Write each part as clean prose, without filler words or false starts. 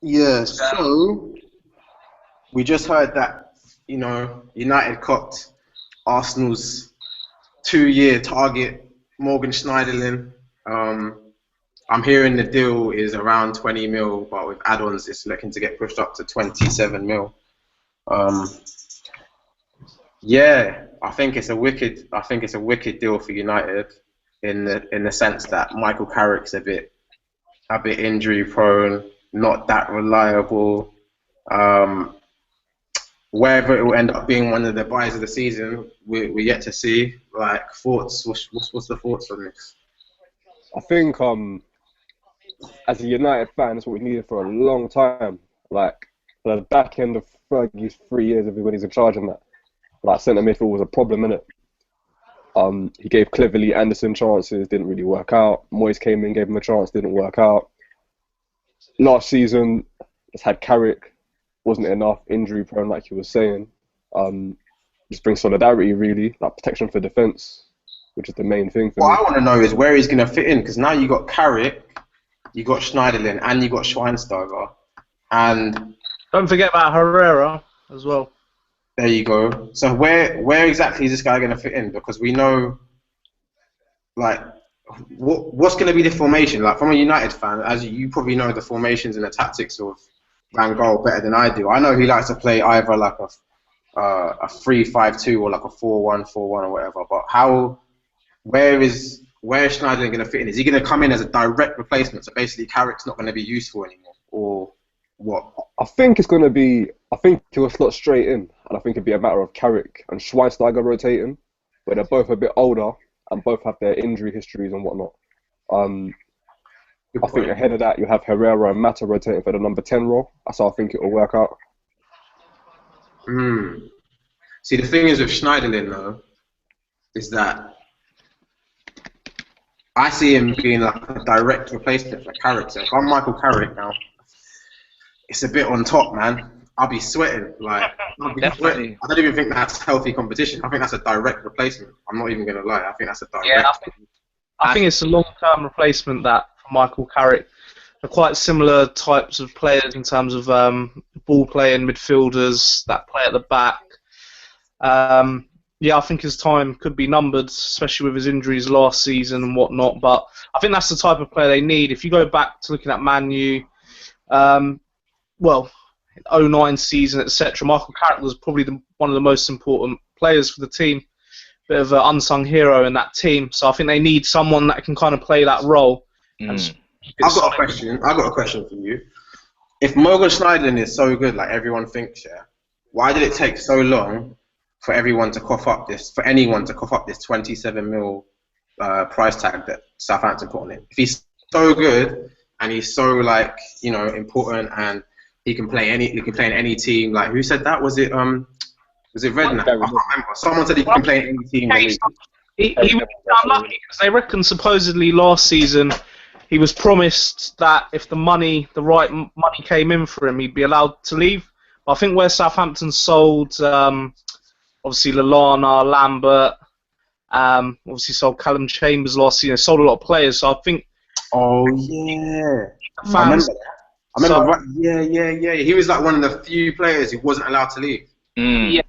Yeah, so we just heard that, United copped Arsenal's 2-year target, Morgan Schneiderlin. Um, I'm hearing the deal is around 20 mil, but with add-ons, it's looking to get pushed up to 27 mil. Um, yeah, I think it's a wicked deal for United in the sense that Michael Carrick's a bit injury prone, not that reliable. Um, Whether it will end up being one of the buys of the season, we're yet to see. Like thoughts, what's the thoughts on this? I think as a United fan, that's what we needed for a long time. Like the back end of Fergie's 3 years of when he's in charge and that, like centre midfield was a problem in it. He gave Cleverly Anderson chances, didn't really work out. Moyes came in, gave him a chance, didn't work out. Last season, just had Carrick, wasn't enough, injury prone, like you were saying. Just bring solidarity, really, like protection for defence, which is the main thing for What me. I want to know is where he's going to fit in, because now you got Carrick, you got Schneiderlin, and you got Schweinsteiger, and Don't forget about Herrera as well. there you go. So where exactly is this guy going to fit in? Because we know, like, what's going to be the formation? Like, from a United fan, as you probably know the formations and the tactics of Van Gaal better than I do. I know he likes to play either like a 3-5-2 or like a 4-1-4-1 or whatever. But where is Schneiderlin going to fit in? Is he going to come in as a direct replacement? So basically, Carrick's not going to be useful anymore, or what? I think it's going to be, I think he'll slot straight in, and I think it'd be a matter of Carrick and Schweinsteiger rotating, where they're both a bit older and both have their injury histories and whatnot. Um, Good I think point. ahead of that, you have Herrera and Mata rotating for the number 10 role. That's how I think it will work out. Hmm. See, the thing is with Schneiderlin though, is that I see him being like a direct replacement for Carrick. So if I'm Michael Carrick now, it's a bit on top, man. I'll be sweating. Like, I'll be sweating. Definitely. I don't even think that's healthy competition. I think that's a direct replacement. I'm not even going to lie. I think that's a Yeah, direct. I think it's a long-term replacement that for Michael Carrick. They're quite similar types of players in terms of ball-playing midfielders that play at the back. Yeah, I think his time could be numbered, especially with his injuries last season and whatnot. But I think that's the type of player they need. If you go back to looking at Man U, well, '09 season, etc., Michael Carrick was probably one of the most important players for the team. Bit of an unsung hero in that team. So I think they need someone that can kind of play that role. And Mm. I've got a question. I've got a question for you. If Morgan Schneiderlin is so good, like everyone thinks, yeah, why did it take so long for anyone to cough up this 27 mil price tag that Southampton put on him? If he's so good and he's so like important and he can play in any team. Like who said that? Was it Redknapp? I can't remember. Someone said he can play in any team. In the league. He was unlucky because they reckon supposedly last season he was promised that if the right money came in for him, he'd be allowed to leave. But I think where Southampton sold, obviously Lallana, Lambert, obviously sold Callum Chambers last season, sold a lot of players. So I think Oh yeah, I remember fans. that. I remember. Yeah. He was like one of the few players who wasn't allowed to leave. Mm. Yeah,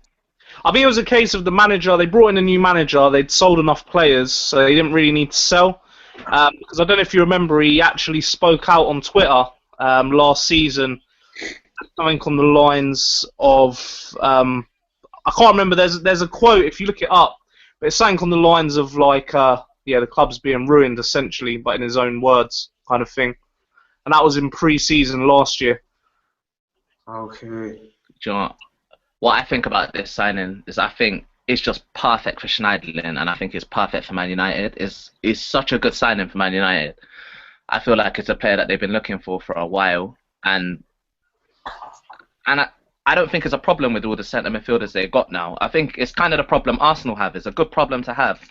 I think it was a case of the manager. They brought in a new manager. They'd sold enough players, so they didn't really need to sell. Because I don't know if you remember, he actually spoke out on Twitter last season, something on the lines of I can't remember. There's a quote if you look it up, but it's something on the lines of like the club's being ruined essentially, but in his own words, kind of thing. And that was in pre-season last year. Okay. Do you know what I think about this signing is I think it's just perfect for Schneiderlin, and I think it's perfect for Man United. It's such a good signing for Man United. I feel like it's a player that they've been looking for a while, and I don't think it's a problem with all the centre midfielders they've got now. I think it's kind of the problem Arsenal have. It's a good problem to have.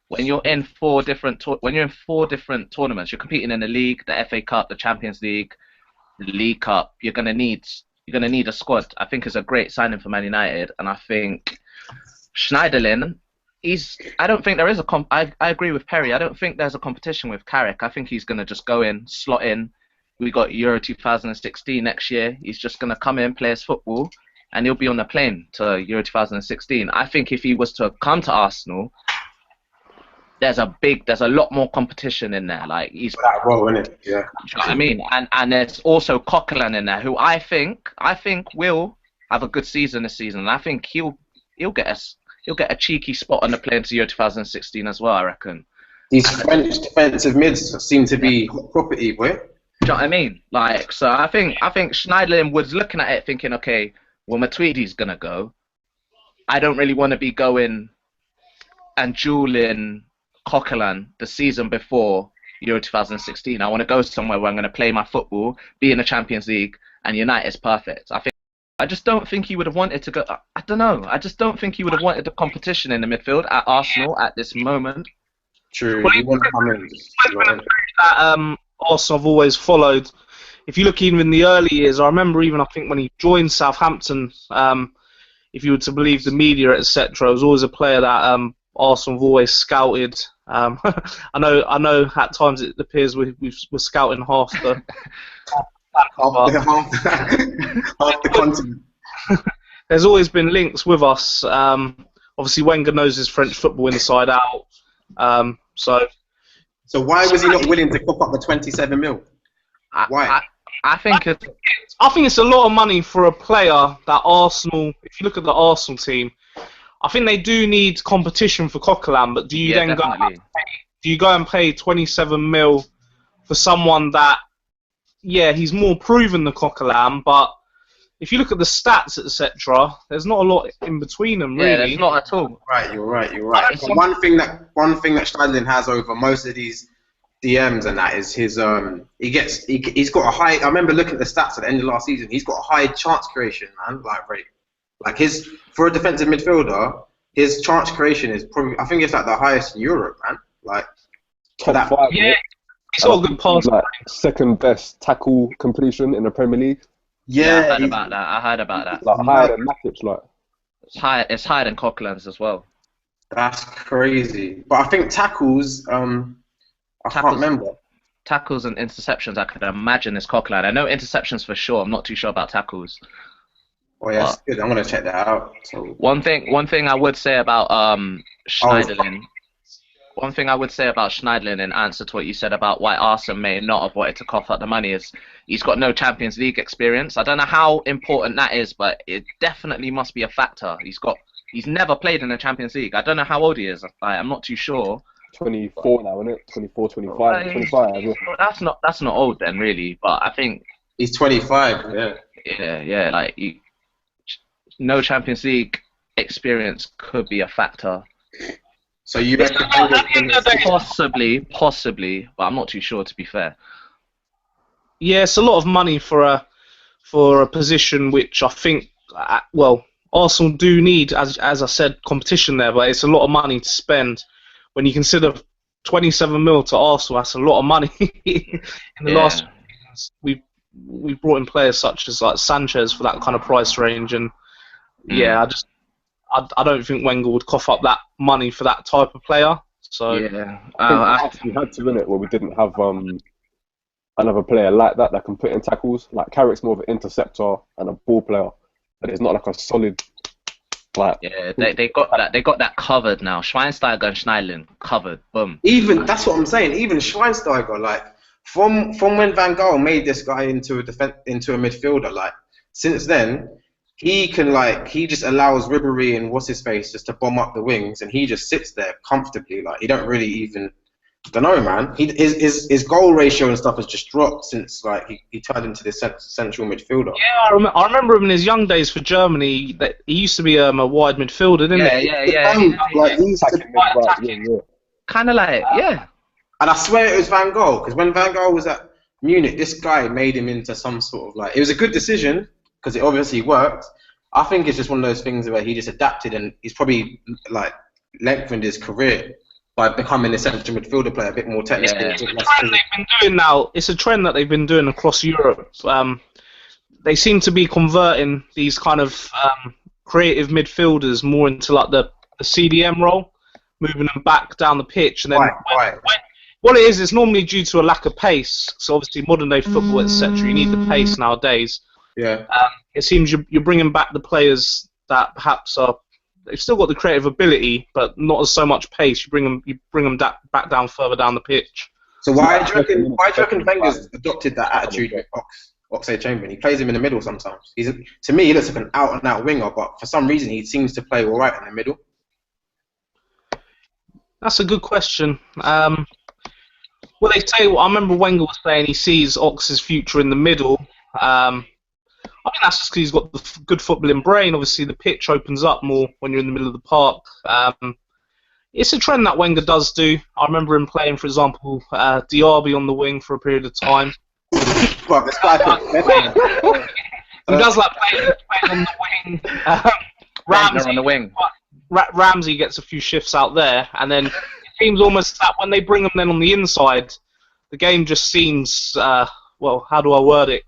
When you're in four different tournaments, you're competing in the league, the FA Cup, the Champions League, the League Cup. You're gonna need a squad. I think it's a great signing for Man United, and I think Schneiderlin, I don't think there is I agree with Perry. I don't think there's a competition with Carrick. I think he's gonna just go in, slot in, we got Euro 2016 next year. He's just gonna come in, play his football, and he'll be on the plane to Euro 2016. I think if he was to come to Arsenal, there's a lot more competition in there. Like he's that role, isn't it? Yeah. Do you know what I mean? And there's also Coquelin in there, who I think will have a good season this season. And I think he'll get a cheeky spot on the plane to Euro 2016 as well. I reckon. These French defensive mids seem to be hot property, boy. Do you know what I mean? Like, so I think Schneiderlin was looking at it thinking, okay, well, Matuidi's gonna go. I don't really want to be going and dueling Coquelin the season before Euro 2016. I want to go somewhere where I'm going to play my football, be in the Champions League, and United's perfect. I just don't think he would have wanted to go. I don't know. I just don't think he would have wanted the competition in the midfield at Arsenal at this moment. True. Well, You want to come in. That Arsenal have always followed. If you look even in the early years, I remember I think when he joined Southampton, if you were to believe the media, etc., it was always a player that Arsenal have always scouted. I know at times it appears we're scouting half the half the continent. There's always been links with us. Obviously, Wenger knows his French football inside out. So why was he not willing to cough up the 27 mil? Why? I think it's a lot of money for a player that Arsenal. If you look at the Arsenal team, I think they do need competition for Coquelin. But do you go and pay 27 mil for someone that, he's more proven than Coquelin, but if you look at the stats, etc., there's not a lot in between them, really. Yeah, there's not at all. You're right. But one thing that Schneiderlin has over most of these DMs and that is his he's got a high. I remember looking at the stats at the end of last season. He's got a high chance creation, man. Like his for a defensive midfielder, his chance creation is probably, I think it's like the highest in Europe, man. Like top 5. Yeah, he's got a good pass. Like second best tackle completion in the Premier League. Yeah, I heard about that. Like higher than Matic, like. It's higher than Coquelin's as well. That's crazy. But I think tackles, I can't remember. Tackles and interceptions, I could imagine is Coquelin. I know interceptions for sure. I'm not too sure about tackles. Oh yeah, that's good. I'm gonna check that out. So one thing I would say about Schneiderlin. One thing I would say about Schneiderlin in answer to what you said about why Arsenal may not have wanted to cough up the money is he's got no Champions League experience. I don't know how important that is, but it definitely must be a factor. He's never played in the Champions League. I don't know how old he is. I'm not too sure. 24 now, isn't it? 24, 25, 25. Yeah. That's not old then, really. But I think he's 25. Yeah. Like no Champions League experience could be a factor. So you reckon possibly, but I'm not too sure, to be fair. Yeah, it's a lot of money for a position which I think, Arsenal do need, as I said, competition there, but it's a lot of money to spend. When you consider 27 mil to Arsenal, that's a lot of money. In the last years, we brought in players such as like Sanchez for that kind of price range, and I don't think Wenger would cough up that money for that type of player. So I think we had to, innit, where we didn't have another player like that can put in tackles. Like Carrick's more of an interceptor and a ball player, but it's not like a solid. Like, they got that covered now. Schweinsteiger and Schneiderlin covered. Boom. Even that's what I'm saying. Even Schweinsteiger, like from when Van Gaal made this guy into a midfielder, like since then he just allows Ribéry and what's his face just to bomb up the wings, and he just sits there comfortably. Like he don't really even. Don't know, man. His goal ratio and stuff has just dropped since like he turned into this central midfielder. Yeah, I remember him in his young days for Germany. That he used to be a wide midfielder, didn't he? Yeah. Kind of like, yeah. And I swear it was Van Gaal, because when Van Gaal was at Munich, this guy made him into some sort of like. It was a good decision because it obviously worked. I think it's just one of those things where he just adapted, and he's probably like lengthened his career by becoming a central midfielder player, a bit more technical. Yeah, it's a trend they've been doing now. It's a trend that they've been doing across Europe. They seem to be converting these kind of creative midfielders more into like the CDM role, moving them back down the pitch, and then What it is, it's normally due to a lack of pace. So obviously, modern day football, etc. You need the pace nowadays. Yeah. It seems you're bringing back the players that perhaps they've still got the creative ability, but not as so much pace. You bring them back down further down the pitch. So why do you reckon Wenger's adopted that attitude with Oxlade-Chamberlain? He plays him in the middle sometimes. To me, he looks like an out-and-out winger, but for some reason, he seems to play all right in the middle. That's a good question. Well, they say. I remember Wenger was saying he sees Ox's future in the middle. I think that's just because he's got the good footballing brain. Obviously, the pitch opens up more when you're in the middle of the park. It's a trend that Wenger does do. I remember him playing, for example, Diaby on the wing for a period of time. Well, this guy he does like playing on the wing. Ramsey on the wing. Ramsey gets a few shifts out there, and then it seems almost that when they bring them then on the inside, the game just seems, well, how do I word it?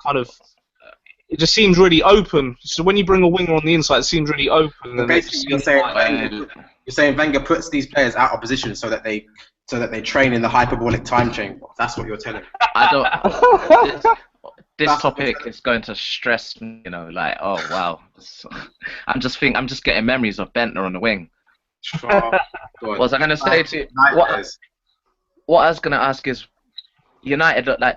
It just seems really open. So when you bring a winger on the inside, it seems really open. And basically, you're saying Wenger puts these players out of position so that they train in the hyperbolic time chamber. That's what you're telling me. I don't. This topic is going to stress me, like, oh wow. I'm just getting memories of Bentner on the wing. What was I going to say to you? What I was going to ask is, United look like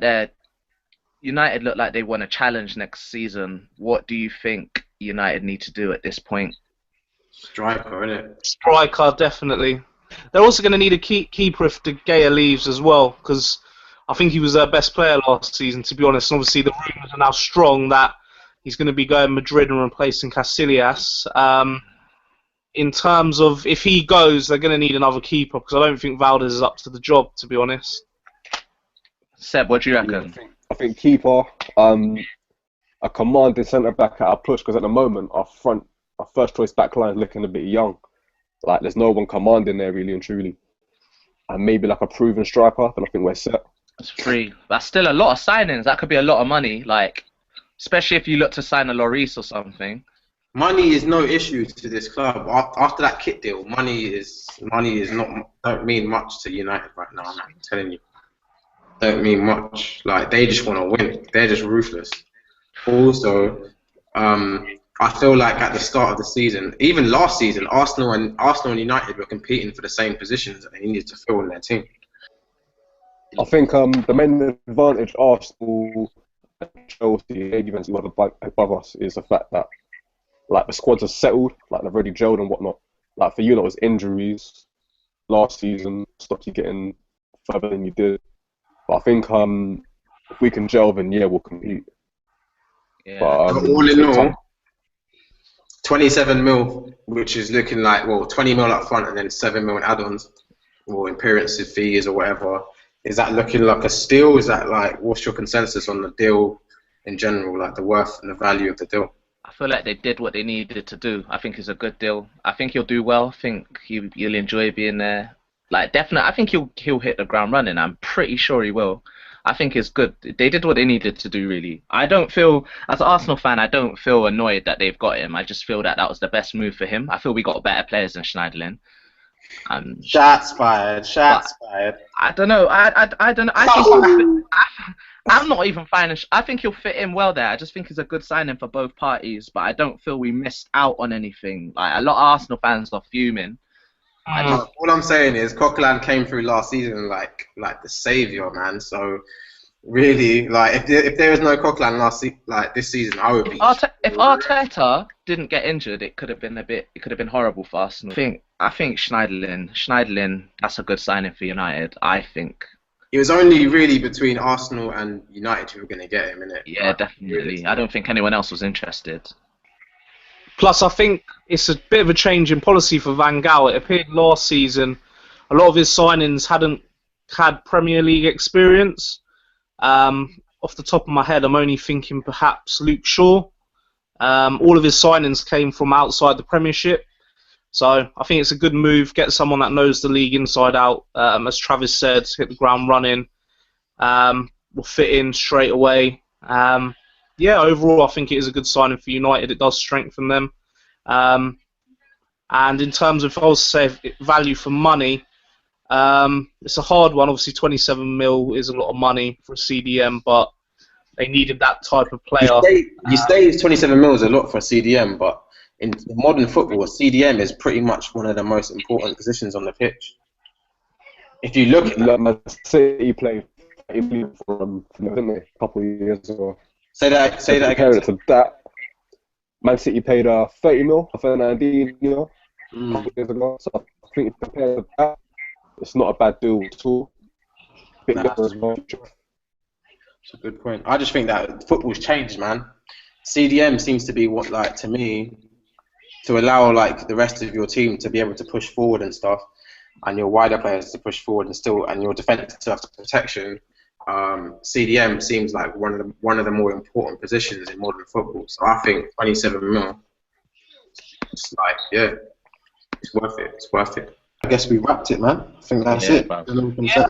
they want a challenge next season. What do you think United need to do at this point? Striker, innit? Striker, definitely. They're also going to need a keeper if De Gea leaves as well, because I think he was their best player last season, to be honest. And obviously, the rumours are now strong that he's going to be going Madrid and replacing Casillas. In terms of if he goes, they're going to need another keeper, because I don't think Valdez is up to the job, to be honest. Seb, what do you reckon? I think keeper, a commanding centre back at our push, because at the moment our first choice back line is looking a bit young. Like there's no one commanding there really and truly, and maybe like a proven striker. Then I think we're set. That's free. That's still a lot of signings. That could be a lot of money. Like, especially if you look to sign a Lloris or something. Money is no issue to this club. After that kit deal, money is don't mean much to United right now. I'm telling you, don't mean much. Like they just want to win. They're just ruthless. Also, I feel like at the start of the season, even last season, Arsenal and United were competing for the same positions that they needed to fill in their team. I think the main advantage Arsenal and Chelsea, maybe even above us, is the fact that like the squads are settled, like they've already gelled and whatnot. Like for you, it was injuries last season, stopped you getting further than you did. But I think if we can gel, then yeah, we'll compete. Yeah. But, all in all, 27 mil, which is looking like 20 mil up front and then 7 mil in add-ons or appearance fees or whatever. Is that looking like a steal? Is that like, what's your consensus on the deal in general, like the worth and the value of the deal? I feel like they did what they needed to do. I think it's a good deal. I think he'll do well. I think you'll enjoy being there. Like definitely, I think he'll hit the ground running. I'm pretty sure he will. I think it's good. They did what they needed to do, really. I don't feel, as an Arsenal fan, I don't feel annoyed that they've got him. I just feel that was the best move for him. I feel we got better players than Schneiderlin. Shots fired. Shots fired. I don't know. I don't know. I think I'm not even fine. I think he'll fit in well there. I just think it's a good signing for both parties. But I don't feel we missed out on anything. Like a lot of Arsenal fans are fuming. All I'm saying is Coquelin came through last season like the saviour, man. So really, like if there was no Coquelin this season, I would be. If Arteta didn't get injured, it could have been horrible for Arsenal. I think Schneiderlin, that's a good signing for United. I think. It was only really between Arsenal and United who were going to get him, innit? Yeah, definitely. I don't think anyone else was interested. Plus, I think it's a bit of a change in policy for Van Gaal. It appeared last season a lot of his signings hadn't had Premier League experience. Off the top of my head, I'm only thinking perhaps Luke Shaw. All of his signings came from outside the Premiership. So I think it's a good move. Get someone that knows the league inside out. As Travis said, hit the ground running. Will fit in straight away. Yeah, overall, I think it is a good signing for United. It does strengthen them. And in terms of, if I was to say value for money, It's a hard one. Obviously, 27 mil is a lot of money for a CDM, but they needed that type of player. You say 27 mil is a lot for a CDM, but in modern football, a CDM is pretty much one of the most important positions on the pitch. If you look at Man City played 30 million for them, didn't they? A couple of years ago. Say that again. Compare it to that. Man City paid 30 mil for Fernandinho a couple of years ago. So I think compared to that, it's not a bad deal at all. That's a good point. I just think that football's changed, man. CDM seems to be what, like, to me, to allow like the rest of your team to be able to push forward and stuff, and your wider players to push forward and your defense to have protection. CDM seems like one of the more important positions in modern football. So I think 27 mil, it's like, yeah, it's worth it. It's worth it. I guess we wrapped it, man. I think that's it. Bro. Yeah.